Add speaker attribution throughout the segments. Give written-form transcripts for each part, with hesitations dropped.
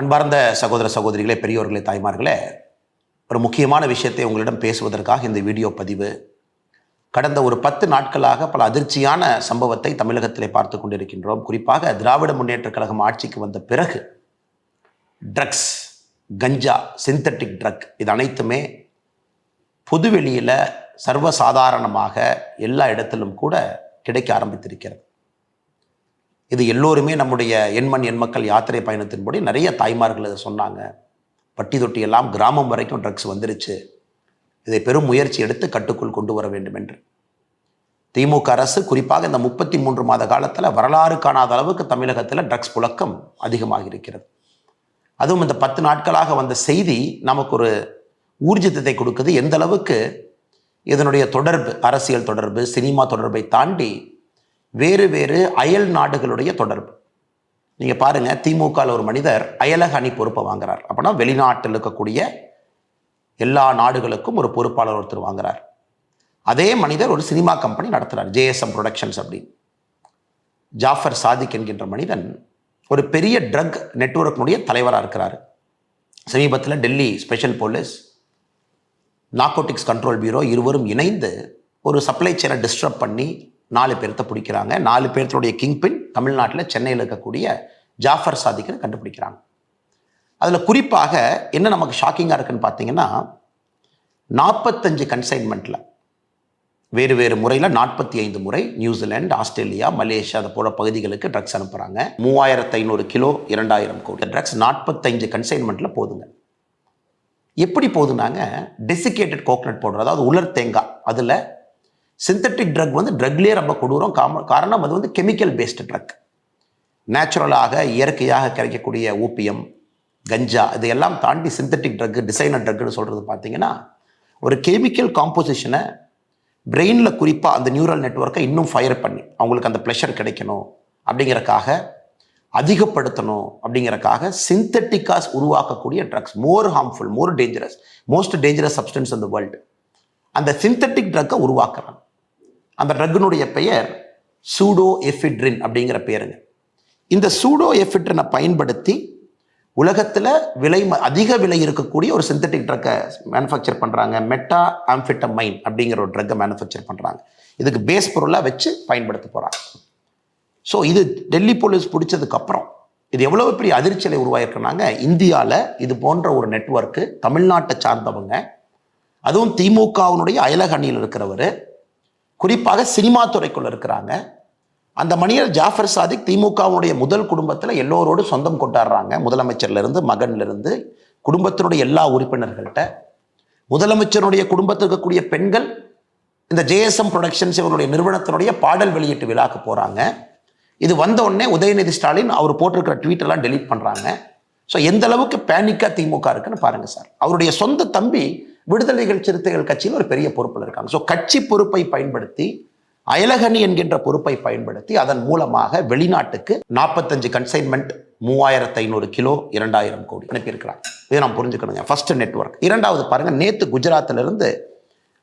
Speaker 1: அன்பார்ந்த சகோதர சகோதரிகளே, பெரியோர்களே, தாய்மார்களே, ஒரு முக்கியமான விஷயத்தை உங்களிடம் பேசுவதற்காக இந்த வீடியோ பதிவு. கடந்த ஒரு 10 நாட்களாக பல அதிர்ச்சியான சம்பவத்தை தமிழகத்திலே பார்த்து கொண்டிருக்கின்றோம். குறிப்பாக திராவிட முன்னேற்றக் கழகம் ஆட்சிக்கு வந்த பிறகு ட்ரக்ஸ், கஞ்சா, சிந்தட்டிக் ட்ரக் இது அனைத்துமே பொதுவெளியில் சர்வசாதாரணமாக எல்லா இடத்திலும் கூட கிடைக்க ஆரம்பித்திருக்கிறது. இது எல்லோருமே நம்முடைய எண்மண் எண்மக்கள் யாத்திரை பயணத்தின்படி நிறைய தாய்மார்கள் இதை சொன்னாங்க. பட்டி தொட்டி எல்லாம் கிராமம் வரைக்கும் ட்ரக்ஸ் வந்துருச்சு, இதை பெரும் முயற்சி எடுத்து கட்டுக்குள் கொண்டு வர வேண்டும் என்று திமுக அரசு குறிப்பாக இந்த 33 மாத காலத்தில் வரலாறு காணாத அளவுக்கு தமிழகத்தில் ட்ரக்ஸ் புழக்கம் அதிகமாக இருக்கிறது. அதுவும் இந்த 10 நாட்களாக வந்த செய்தி நமக்கு ஒரு ஊர்ஜிதத்தை கொடுக்குது. எந்த அளவுக்கு இதனுடைய தொடர்பு, அரசியல் தொடர்பு, சினிமா தொடர்பை தாண்டி வேறு வேறு அயல் நாடுகளுடைய தொடர்பு. நீங்கள் பாருங்கள், திமுகவில் ஒரு மனிதர் அயலக அணி பொறுப்பை வாங்குறார். அப்படின்னா வெளிநாட்டில் இருக்கக்கூடிய எல்லா நாடுகளுக்கும் ஒரு பொறுப்பாளர் ஒருத்தர் வாங்குறார். அதே மனிதர் ஒரு சினிமா கம்பெனி நடத்துகிறார், JSM ப்ரொடக்ஷன்ஸ் அப்படின்னு. ஜாஃபர் சாதிக் என்கின்ற மனிதன் ஒரு பெரிய ட்ரக் நெட்வொர்க்கினுடைய தலைவராக இருக்கிறார். சமீபத்தில் Delhi special police, narcotics control bureau இருவரும் இணைந்து ஒரு சப்ளை செயினை டிஸ்டர்ப் பண்ணி 4 பேர்த்த பிடிக்கிறாங்க. 4 பேர்த்துடைய கிங்பின் தமிழ்நாட்டில் சென்னையில் இருக்கக்கூடிய ஜாஃபர் சாதிக்கை கண்டுபிடிக்கிறாங்க. அதில் குறிப்பாக என்ன நமக்கு ஷாக்கிங்காக இருக்குன்னு பார்த்தீங்கன்னா, 45 கன்சைன்மெண்ட்டில் வேறு வேறு முறையில் 45 முறை நியூசிலாந்து, ஆஸ்திரேலியா, மலேசியா அது போல பகுதிகளுக்கு ட்ரக்ஸ் அனுப்புகிறாங்க. 3500 கிலோ, 2000 கோடி ட்ரக்ஸ் 45 கன்சைன்மெண்ட்டில் போதுங்க. எப்படி போதுனாங்க, டெசிகேட்டட் கோகனட் பவுடர், அதாவது உலர் தேங்காய், அதில் சிந்தட்டிக் ட்ரக் ட்ரக்லேயே ரொம்ப கொடூரம். காரணம் அது கெமிக்கல் பேஸ்டு ட்ரக். நேச்சுரலாக இயற்கையாக கிடைக்கக்கூடிய ஓபியம், கஞ்சா இதையெல்லாம் தாண்டி சிந்தட்டிக் ட்ரக், டிசைனர் ட்ரக்னு சொல்கிறது பார்த்தீங்கன்னா ஒரு கெமிக்கல் காம்போசிஷனை பிரெயினில் குறிப்பாக அந்த நியூரல் நெட்வொர்க்கை இன்னும் ஃபயர் பண்ணி அவங்களுக்கு அந்த ப்ளஷர் கிடைக்கணும் அப்படிங்கிறக்காக, அதிகப்படுத்தணும் அப்படிங்கிறக்காக சிந்தட்டிக்காஸ் உருவாக்கக்கூடிய drugs, more harmful, more dangerous, most dangerous substance in the world. அந்த சிந்தட்டிக் ட்ரக்கை உருவாக்குறாங்க. அந்த ட்ரக்கினுடைய பெயர் சூடோ எஃபிட்ரின் அப்படிங்கிற பேருங்க. இந்த சூடோ எஃபிட்ரினை பயன்படுத்தி உலகத்தில் அதிக விலை இருக்கக்கூடிய ஒரு சிந்தட்டிக் ட்ரக்கை மேனுஃபேக்சர் பண்ணுறாங்க. மெட்டா ஆம்ஃபெட்டமைன் அப்படிங்கிற ஒரு ட்ரக்கை மேனுஃபேக்சர் பண்ணுறாங்க. இதுக்கு பேஸ் பொருளாக வச்சு பயன்படுத்த போகிறாங்க. ஸோ இது டெல்லி போலீஸ் பிடிச்சதுக்கப்புறம் இது எவ்வளோ பெரிய அதிர்ச்சியை உருவாயிருக்குனாங்க. இந்தியாவில் இது போன்ற ஒரு நெட்வொர்க்கு, தமிழ்நாட்டை சார்ந்தவங்க, அதுவும் திமுகவினுடைய அயலக அணியில் இருக்கிறவர், குறிப்பாக சினிமா துறைக்குள்ள இருக்கிறாங்க. அந்த மனிதர் ஜாஃபர் சாதிக் திமுகவுடைய முதல் குடும்பத்தில் எல்லோரோடு சொந்தம் கொண்டாடுறாங்க. முதலமைச்சர்லேருந்து, மகன்லேருந்து, குடும்பத்தினுடைய எல்லா உறுப்பினர்கள்ட்ட. முதலமைச்சருடைய குடும்பத்தில் இருக்கக்கூடிய பெண்கள் இந்த JSM ப்ரொடக்ஷன்ஸ் இவருடைய நிறுவனத்தினுடைய பாடல் வெளியீட்டு விழாக்கு போகிறாங்க. இது வந்த உடனே உதயநிதி ஸ்டாலின் அவர் போட்டிருக்கிற ட்வீட்டெல்லாம் டெலீட் பண்ணுறாங்க. ஸோ எந்த அளவுக்கு பேனிக்காக திமுக இருக்குன்னு பாருங்கள் சார். அவருடைய சொந்த தம்பி விடுதலைகள் சிறுத்தைகள் கட்சியில் ஒரு பெரிய பொறுப்பில் இருக்காங்க. ஸோ கட்சி பொறுப்பை பயன்படுத்தி, அயலகணி என்கின்ற பொறுப்பை பயன்படுத்தி அதன் மூலமாக வெளிநாட்டுக்கு 45 கன்சைன்மெண்ட், 3500 கிலோ, 2000 கோடி அனுப்பியிருக்கிறாங்க. இதை நாம் புரிஞ்சுக்கணுங்க. First network. இரண்டாவது பாருங்கள், நேற்று குஜராத்திலிருந்து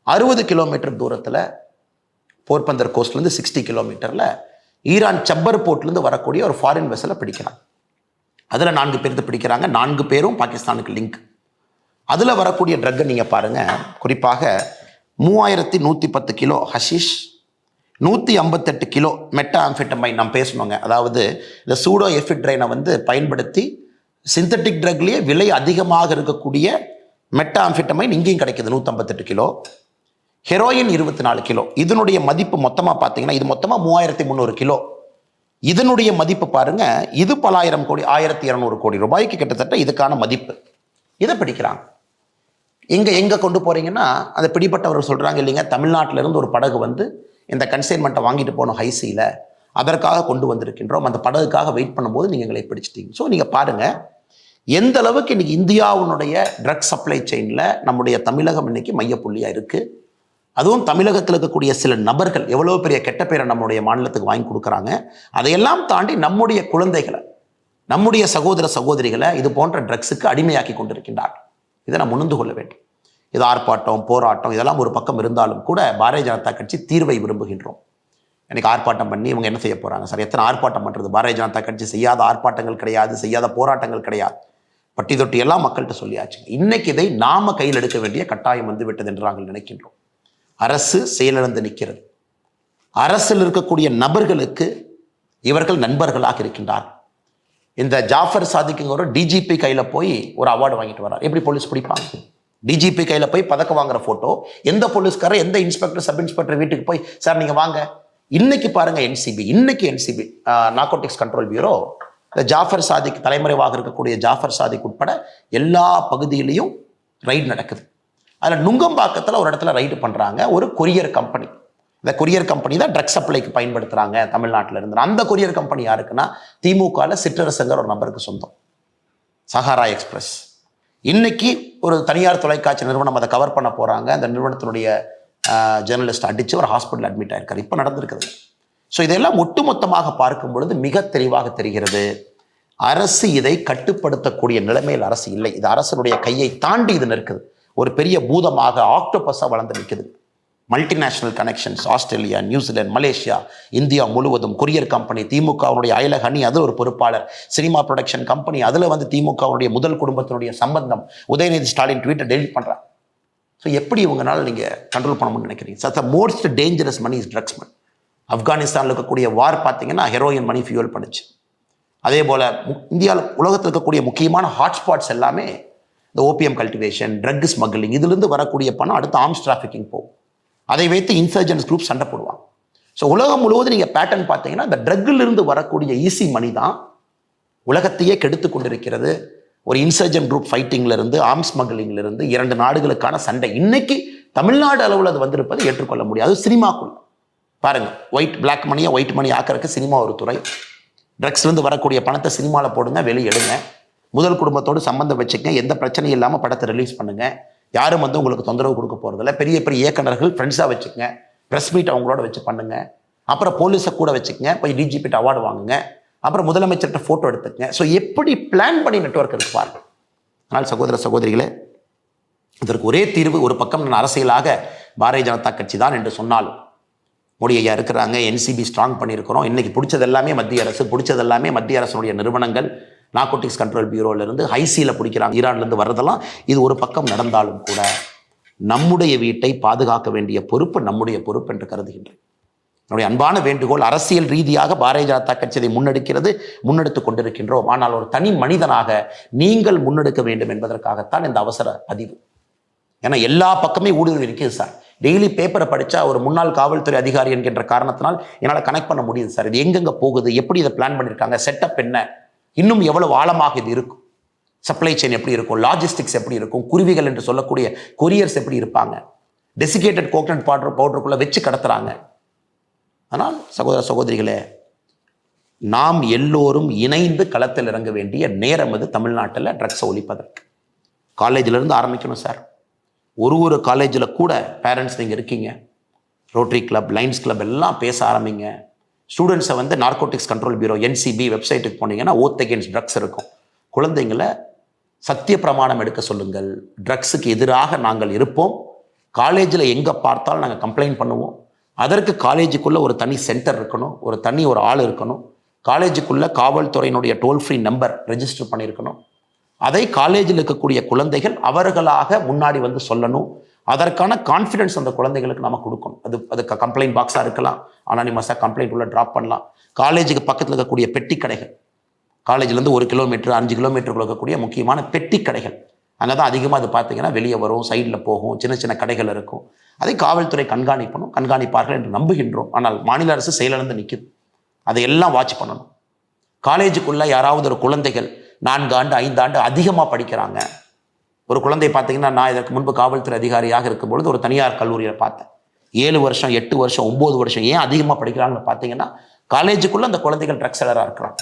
Speaker 1: 60 கிலோமீட்டர் தூரத்தில், போர்பந்தர் கோஸ்ட்லேருந்து 60 கிலோமீட்டரில் ஈரான் சப்பர் போர்ட்லேருந்து வரக்கூடிய ஒரு ஃபாரின் வெசலை பிடிக்கிறாங்க. அதில் 4 பேர்த்து பிடிக்கிறாங்க. 4 பேரும் பாகிஸ்தானுக்கு லிங்க். அதில் வரக்கூடிய ட்ரக்கை நீங்கள் பாருங்கள். குறிப்பாக 3110 kilo hashish, 158 kilo meta amphetamine நாம் பேசணுங்க. அதாவது இந்த சூடோ எஃபிட்ரைனை பயன்படுத்தி சிந்தட்டிக் ட்ரக்லேயே விலை அதிகமாக இருக்கக்கூடிய மெட்டா ஆம்ஃபெட்டமைன் இங்கேயும் கிடைக்கிது, 158 கிலோ. Heroin 24 kilo. இதனுடைய மதிப்பு மொத்தமாக பார்த்தீங்கன்னா, இது மொத்தமாக 3300 கிலோ. இதனுடைய மதிப்பு பாருங்கள், இது பல ஆயிரம் கோடி, 1200 கோடி ரூபாய்க்கு கிட்டத்தட்ட இதுக்கான மதிப்பு. இதை பிடிக்கிறாங்க. எங்கே கொண்டு போகிறீங்கன்னா, அந்த பிடிப்பட்டவர் சொல்கிறாங்க இல்லைங்க, தமிழ்நாட்டிலிருந்து ஒரு படகு இந்த கன்சைன்மெண்ட்டை வாங்கிட்டு போனோம் ஹைசியில், அதற்காக கொண்டு வந்திருக்கின்றோம், அந்த படகுக்காக வெயிட் பண்ணும்போது நீங்கள் எங்களை பிடிச்சிட்டீங்க. ஸோ நீங்கள் பாருங்கள் எந்த அளவுக்கு இன்றைக்கி இந்தியாவுடைய ட்ரக் சப்ளை செயினில் நம்முடைய தமிழகம் இன்றைக்கி மையப்புள்ளியாக இருக்குது. அதுவும் தமிழகத்தில் இருக்கக்கூடிய சில நபர்கள் எவ்வளோ பெரிய கெட்ட பேரை நம்முடைய மாநிலத்துக்கு வாங்கி கொடுக்குறாங்க. அதையெல்லாம் தாண்டி நம்முடைய குழந்தைகளை, நம்முடைய சகோதர சகோதரிகளை இது போன்ற ட்ரக்ஸுக்கு அடிமையாக்கி கொண்டிருக்கின்றார். இதை நாம் உணர்ந்து கொள்ள வேண்டும். இது ஆர்ப்பாட்டம், போராட்டம் இதெல்லாம் ஒரு பக்கம் இருந்தாலும் கூட பாரதிய ஜனதா கட்சி தீர்வை விரும்புகின்றோம். எனக்கு ஆர்ப்பாட்டம் பண்ணி இவங்க என்ன செய்ய போகிறாங்க சார்? எத்தனை ஆர்ப்பாட்டம் பண்ணுறது? பாரதிய ஜனதா கட்சி செய்யாத ஆர்ப்பாட்டங்கள் கிடையாது, செய்யாத போராட்டங்கள் கிடையாது. பட்டி தொட்டி எல்லாம் மக்கள்கிட்ட சொல்லியாச்சு. இன்னைக்கு இதை நாம கையில் எடுக்க வேண்டிய கட்டாயம் வந்து விட்டது என்று நாங்கள் நினைக்கின்றோம். அரசு செயலிழந்து நிற்கிறது. அரசில் இருக்கக்கூடிய நபர்களுக்கு இவர்கள் நண்பர்களாக இருக்கின்றார்கள். இந்த ஜாஃபர் சாதிக்குங்க ஒரு டிஜிபி கையில் போய் ஒரு அவார்டு வாங்கிட்டு வர்றார். எப்படி போலீஸ் பிடிப்பாங்க? டிஜிபி கையில் போய் பதக்கம் வாங்குற போட்டோ எந்த போலீஸ்காரர் எந்த இன்ஸ்பெக்டர் சப் இன்ஸ்பெக்டர் வீட்டுக்கு போய் சார் நீங்க வாங்க. இன்னைக்கு பாருங்க NCB narcotics control bureau Jaffer Sadiq தலைமறைவாக இருக்கக்கூடிய ஜாஃபர் சாதிக் உட்பட எல்லா பகுதியிலையும் ரைடு நடக்குது. அதில் நுங்கம்பாக்கத்தில் ஒரு இடத்துல ரைடு பண்ணுறாங்க. ஒரு கொரியர் கம்பெனி, இந்த கொரியர் கம்பெனி தான் ட்ரக் சப்ளைக்கு பயன்படுத்துகிறாங்க தமிழ்நாட்டில் இருந்து. அந்த கொரியர் கம்பெனி யாருக்குன்னா திமுகவில் சிற்றரசங்கர் ஒரு நபருக்கு சொந்தம், சஹாரா எக்ஸ்பிரஸ். இன்னைக்கு ஒரு தனியார் தொலைக்காட்சி நிறுவனம் அதை கவர் பண்ண போகிறாங்க. அந்த நிறுவனத்தினுடைய ஜேர்னலிஸ்ட் அடித்து ஒரு ஹாஸ்பிட்டல் அட்மிட் ஆயிருக்காரு. இப்போ நடந்திருக்குது. ஸோ இதெல்லாம் ஒட்டுமொத்தமாக பார்க்கும் பொழுது மிக தெளிவாக தெரிகிறது, அரசு இதை கட்டுப்படுத்தக்கூடிய நிலைமையில் அரசு இல்லை. இது அரசனுடைய கையை தாண்டி இது நிற்குது. ஒரு பெரிய பூதமாக ஆக்டோபஸாக வளர்ந்து நிற்குது. Multinational connections, Australia, New Zealand, Malaysia, India முழுவதும் கொரியர் கம்பெனி, திமுகவுடைய அயலக அணி, அதில் ஒரு பொறுப்பாளர், சினிமா ப்ரொடக்ஷன் கம்பெனி, அதில் வந்து திமுகவுடைய முதல் குடும்பத்தினுடைய சம்பந்தம். உதயநிதி ஸ்டாலின் ட்வீட்டை டெலிட் பண்ணுறாங்க. ஸோ எப்படி இவங்களால நீங்கள் கண்ட்ரோல் பண்ணணும்னு நினைக்கிறீங்க? Such the most dangerous money is drugs money. ஆப்கானிஸ்தானில் இருக்கக்கூடிய வார் பார்த்தீங்கன்னா ஹெரோயின் மணி ஃபியூல் பண்ணுச்சு. அதே போல் இந்தியாவில் உலகத்தில் இருக்கக்கூடிய முக்கியமான ஹாட்ஸ்பாட்ஸ் எல்லாமே இந்த ஓபிஎம் கல்டிவேஷன், ட்ரக் ஸ்மக்லிங், இதுலேருந்து வரக்கூடிய பணம் அடுத்து ஆர்ம்ஸ் டிராஃபிக்கிங் போகும். அதை வைத்து இன்சர்ஜென்ட்ஸ் குரூப் சண்டை போடுவாங்க. ஸோ உலகம் முழுவதும் நீங்கள் பேட்டர்ன் பார்த்தீங்கன்னா இந்த ட்ரக்கிலிருந்து வரக்கூடிய ஈஸி மணி தான் உலகத்தையே கெடுத்து கொண்டிருக்கிறது. ஒரு இன்சர்ஜென்ட் குரூப் ஃபைட்டிங்ல இருந்து, ஆர்ம்ஸ் ஸ்மக்லிங்ல இருந்து 2 நாடுகளுக்கான சண்டை இன்னைக்கு தமிழ்நாடு அளவில் அது வந்திருப்பது ஏற்றுக்கொள்ள முடியாது. சினிமாக்குள்ள பாருங்க, பிளாக் மணியை ஒயிட் மணி ஆக்கிறதுக்கு சினிமா ஒரு துறை. ட்ரக்ஸ்லேருந்து வரக்கூடிய பணத்தை சினிமாவில் போடுங்க, வெளியெடுங்க, முதல் குடும்பத்தோடு சம்பந்தம் வச்சுக்கங்க, எந்த பிரச்சனையும் இல்லாமல் படத்தை ரிலீஸ் பண்ணுங்க, யாரும் வந்து உங்களுக்கு தொந்தரவு கொடுக்க போகிறதில்ல. பெரிய பெரிய இயக்குநர்கள் ஃப்ரெண்ட்ஸாக வச்சுக்கங்க, ப்ரெஸ் மீட் அவங்களோட வச்சு பண்ணுங்க, அப்புறம் போலீஸை கூட வச்சுக்கங்க, போய் டிஜிபிட்ட அவார்டு வாங்குங்க, அப்புறம் முதலமைச்சர்கிட்ட ஃபோட்டோ எடுத்துக்கங்க. ஸோ எப்படி பிளான் பண்ணி நெட்வொர்க் இருக்கு பாருங்க. ஆனால் சகோதர சகோதரிகளே, இதற்கு ஒரே தீர்வு, ஒரு பக்கம் நான் அரசியலாக பாரதிய ஜனதா கட்சி தான் என்று சொன்னாலும், மோடி ஐயா இருக்கிறாங்க, என்சிபி ஸ்ட்ராங் பண்ணியிருக்கிறோம், இன்னைக்கு பிடிச்சது எல்லாமே மத்திய அரசு, பிடிச்சது எல்லாமே மத்திய அரசுடைய நிறுவனங்கள், நார்கோட்டிக்ஸ் கண்ட்ரோல் பியூரோலேருந்து ஹைசியில் பிடிக்கிறாங்க, ஈரான்லேருந்து வர்றதெல்லாம் இது ஒரு பக்கம் நடந்தாலும் கூட நம்முடைய வீட்டை பாதுகாக்க வேண்டிய பொறுப்பு நம்முடைய பொறுப்பு என்று கருதுகின்றேன். என்னுடைய அன்பான வேண்டுகோள், அரசியல் ரீதியாக பாரதிய ஜனதா கட்சி இதை முன்னெடுத்து கொண்டிருக்கின்றோம். ஆனால் ஒரு தனி மனிதனாக நீங்கள் முன்னெடுக்க வேண்டும் என்பதற்காகத்தான் இந்த அவசர பதிவு. ஏன்னா எல்லா பக்கமே ஊடுருவி இருக்குது சார். டெய்லி பேப்பரை படித்தா ஒரு முன்னாள் காவல்துறை அதிகாரி என்கின்ற காரணத்தினால் என்னால் கனெக்ட் பண்ண முடியுது சார். இது எங்கெங்கே போகுது, எப்படி இதை பிளான் பண்ணியிருக்காங்க, செட்டப் என்ன, இன்னும் எவ்வளவு ஆழமாக இது இருக்கும், சப்ளை செயின் எப்படி இருக்கும், லாஜிஸ்டிக்ஸ் எப்படி இருக்கும், குருவிகள் என்று சொல்லக்கூடிய கொரியர்ஸ் எப்படி இருப்பாங்க, டெசிகேட்டட் கோகனட் பவுடருக்குள்ளே வச்சு கடத்துறாங்க. ஆனால் சகோதர சகோதரிகளே, நாம் எல்லோரும் இணைந்து களத்தில் இறங்க வேண்டிய நேரம் அது தமிழ்நாட்டில் ட்ரக்ஸை ஒழிப்பதற்கு. காலேஜிலேருந்து ஆரம்பிக்கணும் சார். ஒரு காலேஜில் கூட பேரண்ட்ஸ் நீங்கள் இருக்கீங்க, ரோட்டரி கிளப், லைன்ஸ் கிளப் எல்லாம் பேச ஆரம்பிங்க. ஸ்டூடெண்ட்ஸை வந்து நார்கோட்டிக்ஸ் கண்ட்ரோல் பியூரோ என்சிபி வெப்சைட்டுக்கு போனீங்கன்னா ஓத் அகேன்ஸ்ட் ட்ரக்ஸ் இருக்கும். குழந்தைங்களை சத்திய பிரமாணம் எடுக்க சொல்லுங்கள். ட்ரக்ஸுக்கு எதிராக நாங்கள் இருப்போம். காலேஜில் எங்கே பார்த்தாலும் நாங்கள் கம்ப்ளைண்ட் பண்ணுவோம். அதற்கு காலேஜுக்குள்ளே ஒரு தனி சென்டர் இருக்கணும், ஒரு ஆள் இருக்கணும். காலேஜுக்குள்ளே காவல்துறையினுடைய டோல் ஃப்ரீ நம்பர் ரெஜிஸ்டர் பண்ணியிருக்கணும். அதை காலேஜில் இருக்கக்கூடிய குழந்தைகள் அவர்களாக முன்னாடி வந்து சொல்லணும். அதற்கான கான்ஃபிடன்ஸ் அந்த குழந்தைகளுக்கு நம்ம கொடுக்கணும். அதுக்கு கம்ப்ளைண்ட் பாக்ஸாக இருக்கலாம், அனானிமஸாக கம்ப்ளைண்ட் உள்ள ட்ராப் பண்ணலாம். காலேஜுக்கு பக்கத்தில் இருக்கக்கூடிய பெட்டி கடைகள், காலேஜ்லேருந்து 1 கிலோமீட்டர் 5 கிலோமீட்டருக்குள்ள இருக்கக்கூடிய முக்கியமான பெட்டி கடைகள், அங்கே தான் அதிகமாக அது பார்த்தீங்கன்னா வெளியே வரும், சைடில் போகும், சின்ன சின்ன கடைகள் இருக்கும். அதை காவல்துறை கண்காணிப்பார்கள் என்று நம்புகின்றோம். ஆனால் மாநில அரசு செயலிழந்து நிற்குது. அதையெல்லாம் வாட்ச் பண்ணணும். காலேஜுக்குள்ளே யாராவது ஒரு குழந்தைகள் 4 ஆண்டு 5 ஆண்டு அதிகமாக படிக்கிறாங்க. ஒரு குழந்தை பார்த்தீங்கன்னா, நான் இதற்கு முன்பு காவல்துறை அதிகாரியாக இருக்கும்பொழுது ஒரு தனியார் கல்லூரியில் பார்த்தேன். 7 வருஷம் 8 வருஷம் 9 வருஷம் ஏன் அதிகமாக படிக்கிறாங்கன்னு பார்த்தீங்கன்னா, காலேஜுக்குள்ளே அந்த குழந்தைகள் ட்ரக்ஸ் செல்லராக இருக்கிறாங்க.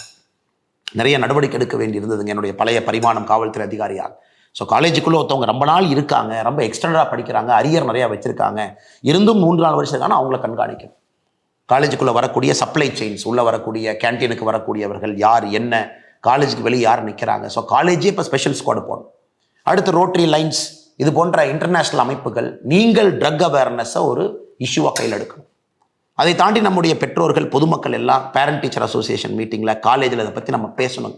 Speaker 1: நிறைய நடவடிக்கை எடுக்க வேண்டி இருந்ததுங்க என்னுடைய பழைய பரிமாணம் காவல்துறை அதிகாரியாக. ஸோ காலேஜுக்குள்ளே ஒருத்தவங்க ரொம்ப நாள் இருக்காங்க, ரொம்ப எக்ஸ்டெண்டடாக படிக்கிறாங்க, அரியர் நிறையா வச்சுருக்காங்க, இருந்தும் 3-4 வருஷத்துக்கான அவங்கள கண்காணிக்கணும். காலேஜுக்குள்ளே வரக்கூடிய சப்ளை செயின்ஸ், உள்ளே வரக்கூடிய கேன்டீனுக்கு வரக்கூடியவர்கள் யார், என்ன, காலேஜுக்கு வெளியே யார் நிற்கிறாங்க. ஸோ காலேஜே இப்போ ஸ்பெஷல் ஸ்குவாட் போடணும். அடுத்து ரோட்டரி, லைன்ஸ், இது போன்ற இன்டர்நேஷ்னல் அமைப்புகள் நீங்கள் ட்ரக் அவேர்னஸை ஒரு இஷ்யூவாக கையில் எடுக்கணும். அதை தாண்டி நம்முடைய பெற்றோர்கள், பொதுமக்கள் எல்லாம் பேரண்ட் டீச்சர் அசோசியேஷன் மீட்டிங்கில், காலேஜில் இதை பற்றி நம்ம பேசணும்.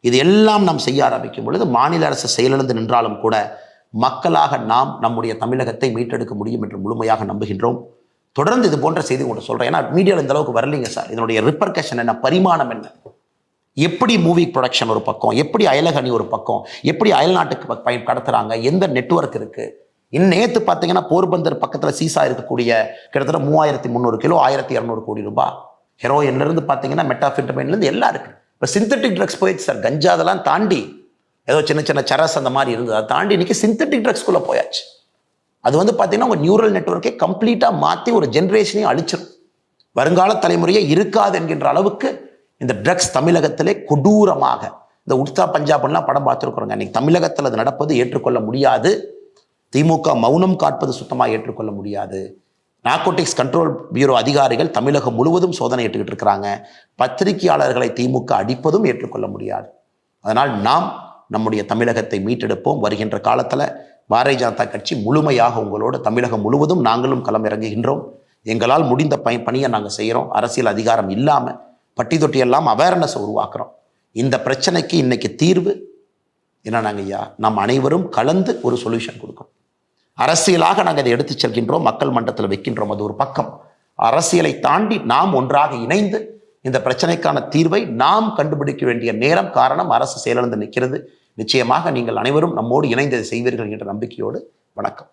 Speaker 1: இது எல்லாம் நாம் செய்ய ஆரம்பிக்கும் பொழுது மாநில அரசு செயலிழந்து நின்றாலும் கூட மக்களாக நாம் நம்முடைய தமிழகத்தை மீட்டெடுக்க முடியும் என்று முழுமையாக நம்புகின்றோம். தொடர்ந்து இது போன்ற செய்தி உங்கள்கிட்ட சொல்கிறேன். ஏன்னா மீடியாவில் இந்த அளவுக்கு வரலைங்க சார். இதனுடைய ரிப்பர்கஷன் என்ன, பரிமாணம் என்ன, எப்படி மூவி ப்ரொடக்ஷன் ஒரு பக்கம், எப்படி அயலக அணி ஒரு பக்கம், எப்படி அயல்நாட்டுக்கு கடத்துறாங்க, எந்த நெட்வொர்க் இருக்குது. நேற்று பார்த்தீங்கன்னா போர்பந்தர் பக்கத்தில் சீசா இருக்கக்கூடிய கிட்டத்தட்ட 3300 கிலோ 1200 கோடி ரூபாய் ஹெரோயின்லேருந்து பார்த்தீங்கன்னா மெட்டாஃபிட்டமைன்லேருந்து எல்லாம் இருக்குது. இப்போ சிந்தட்டிக் ட்ரக்ஸ் போயிடுச்சு சார். கஞ்சா அதெல்லாம் தாண்டி ஏதோ சின்ன சின்ன சரஸ் அந்த மாதிரி இருந்தது, அதை தாண்டி இன்னைக்கு சிந்தட்டிக் ட்ரக்ஸ்குள்ளே போயாச்சு. அது பார்த்தீங்கன்னா உங்கள் நியூரல் நெட்வொர்க்கை கம்ப்ளீட்டாக மாற்றி ஒரு ஜென்ரேஷனையும் அழிச்சிடும். வருங்கால தலைமுறையே இருக்காது என்கின்ற அளவுக்கு இந்த ட்ரக்ஸ் தமிழகத்திலே கொடூரமாக, இந்த உட்சா பஞ்சாப்லாம் படம் பார்த்துருக்குறோங்க. இன்னைக்கு தமிழகத்தில் அது நடப்பது ஏற்றுக்கொள்ள முடியாது. திமுக மௌனம் காட்பது சுத்தமாக ஏற்றுக்கொள்ள முடியாது. நார்கோட்டிக்ஸ் கண்ட்ரோல் பியூரோ அதிகாரிகள் தமிழகம் முழுவதும் சோதனை ஏற்றுக்கிட்டு இருக்கிறாங்க. பத்திரிகையாளர்களை திமுக அடிப்பதும் ஏற்றுக்கொள்ள முடியாது. அதனால் நாம் நம்முடைய தமிழகத்தை மீட்டெடுப்போம். வருகின்ற காலத்தில் பாரதிய ஜனதா கட்சி முழுமையாக உங்களோடு தமிழகம் முழுவதும் நாங்களும் களம் இறங்குகின்றோம். எங்களால் முடிந்த பணியை நாங்கள் செய்கிறோம். அரசியல் அதிகாரம் இல்லாமல் பட்டி தொட்டியெல்லாம் அவேர்னஸ் உருவாக்குறோம். இந்த பிரச்சனைக்கு இன்னைக்கு தீர்வு என்னன்னாங்க ஐயா, நாம் அனைவரும் கலந்து ஒரு சொல்யூஷன் கொடுக்கணும். அரசியலாக நாங்கள் இதை எடுத்து செல்கின்றோம், மக்கள் மன்றத்தில் வைக்கின்றோம். அது ஒரு பக்கம். அரசியலை தாண்டி நாம் ஒன்றாக இணைந்து இந்த பிரச்சனைக்கான தீர்வை நாம் கண்டுபிடிக்க வேண்டிய நேரம். காரணம், அரசு செயலிழந்து நிற்கிறது. நிச்சயமாக நீங்கள் அனைவரும் நம்மோடு இணைந்து செய்வீர்கள் என்ற நம்பிக்கையோடு வணக்கம்.